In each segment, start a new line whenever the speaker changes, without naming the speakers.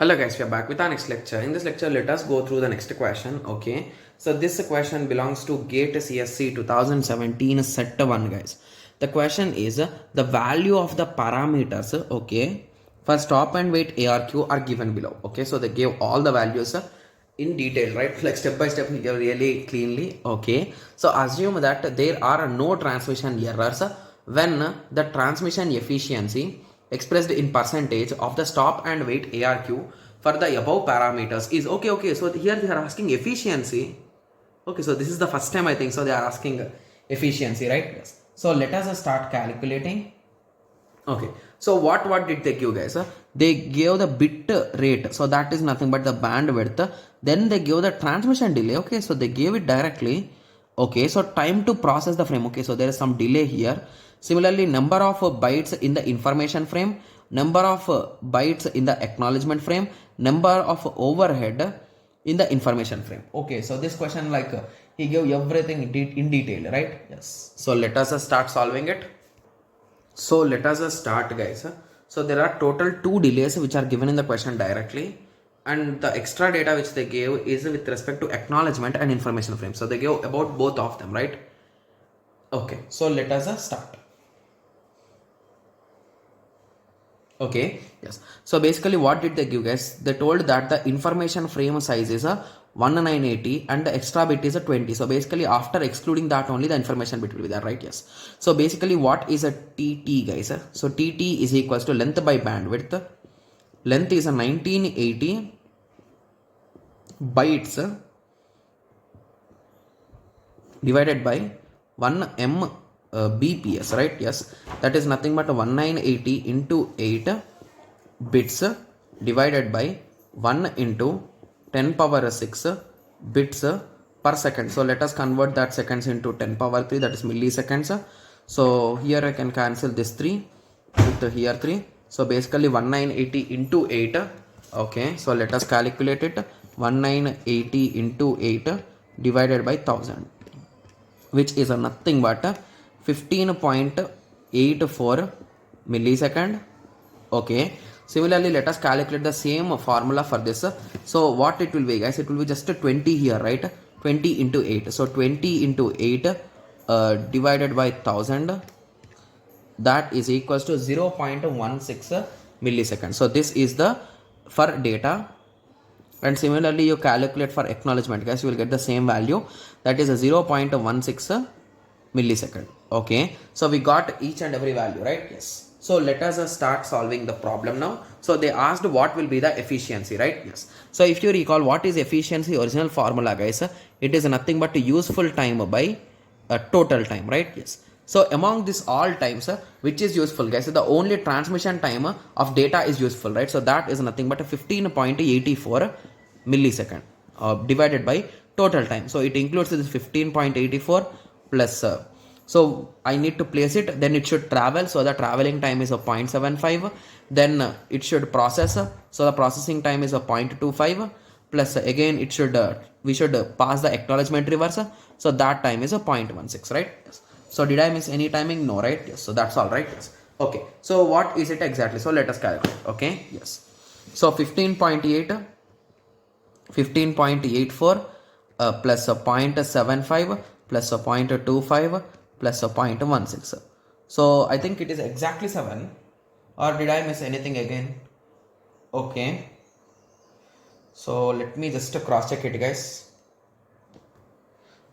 Hello guys, we are back with our next lecture. In this lecture, let us go through the next question. Okay, so this question belongs to GATE CSC 2017 set 1 guys. The question is the value of the parameters, okay, for stop and wait ARQ are given below. Okay, so they gave all the values in detail, right? Like step by step, really cleanly. Okay, so assume that there are no transmission errors when the transmission efficiency expressed in percentage of the stop and wait ARQ for the above parameters is okay. So here they are asking efficiency. Okay, so this is the first time I think so they are asking efficiency, right? Yes. So let us start calculating. Okay, so what did they give guys? They gave the bit rate, so that is nothing but the bandwidth. Then they gave the transmission delay. Okay, so they gave it directly. Okay, so time to process the frame. Okay, so there is some delay here. Similarly, number of bytes in the information frame, number of bytes in the acknowledgement frame, number of overhead in the information frame. Okay, so this question like he gave everything in detail, right? Yes. So let us start solving it. So let us start guys. So there are total 2 delays which are given in the question directly, and the extra data which they gave is with respect to acknowledgement and information frame. So they gave about both of them, right? Okay, so let us start. Okay, yes. So basically what did they give guys? They told that the information frame size is a 1980 and the extra bit is a 20. So basically after excluding that only the information bit will be there, right? Yes. So basically what is a TT guys? So TT is equals to length by bandwidth. Length is a 1980 bytes divided by 1 Bps, right? Yes, that is nothing but 1980 into 8 bits divided by 1 into 10 power 6 bits per second. So let us convert that seconds into 10 power 3, that is milliseconds. So here I can cancel this 3 with here 3. So basically 1980 into 8. Okay, so let us calculate it. 1980 into 8 divided by 1000, which is nothing but 15.84 millisecond. Okay, similarly let us calculate the same formula for this. So what it will be guys, it will be just 20 here, right? 20 into 8, so 20 into 8 divided by 1000, that is equals to 0.16 milliseconds. So this is the for data, and similarly you calculate for acknowledgement guys, you will get the same value, that is a 0.16 millisecond. Okay, so we got each and every value, right? Yes. So let us start solving the problem now. So they asked what will be the efficiency, right? Yes. So if you recall what is efficiency original formula guys, it is nothing but useful time by total time, right? Yes. So among this all times which is useful guys, the only transmission time of data is useful, right? So that is nothing but 15.84 millisecond divided by total time. So it includes this 15.84 plus so I need to place it, then it should travel, so the traveling time is a 0.75, then it should process, so the processing time is a 0.25, plus again it should we should pass the acknowledgement reverse, so that time is a 0.16, right? Yes. So did I miss any timing? No, right? Yes. So that's all, right? Yes. Okay, so what is it exactly? So let us calculate. Okay, yes. So 15.84 plus a 0.75 plus a 0.25 plus a 0.16. So I think it is exactly 7, or did I miss anything again? Okay, so let me just cross check it guys.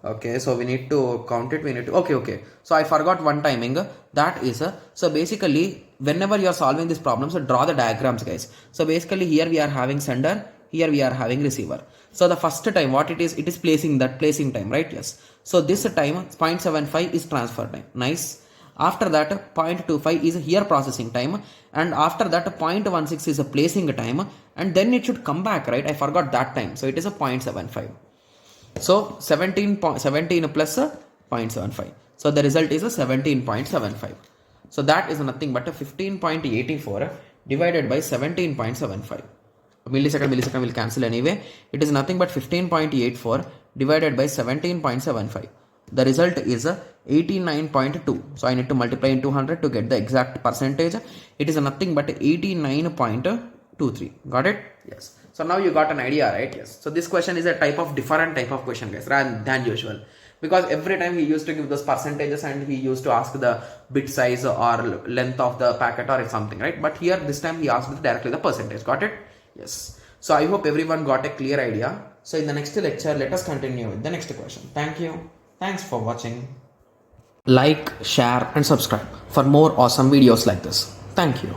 Okay, so we need to count it, we need to, okay, so I forgot one timing, that is so basically whenever you are solving this problem, so draw the diagrams guys. So basically here we are having sender, here we are having receiver. So the first time what it is placing time, right? Yes. So this time 0.75 is transfer time, nice. After that 0.25 is here processing time, and after that 0.16 is a placing time, and then it should come back, right? I forgot that time, so it is a 0.75. So 17 plus 0.75. So the result is a 17.75. So that is nothing but a 15.84 divided by 17.75. Millisecond will cancel anyway. It is nothing but 15.84 divided by 17.75. The result is 89.2. So I need to multiply in 200 to get the exact percentage. It is nothing but 89.2 2 3. Got it? Yes. So now you got an idea, right? Yes. So this question is a different type of question, guys, rather than usual, because every time he used to give those percentages and he used to ask the bit size or length of the packet or something, right? But here this time he asked directly the percentage. Got it? Yes. So I hope everyone got a clear idea. So in the next lecture, let us continue with the next question. Thank you. Thanks for watching. Like, share and subscribe for more awesome videos like this. Thank you.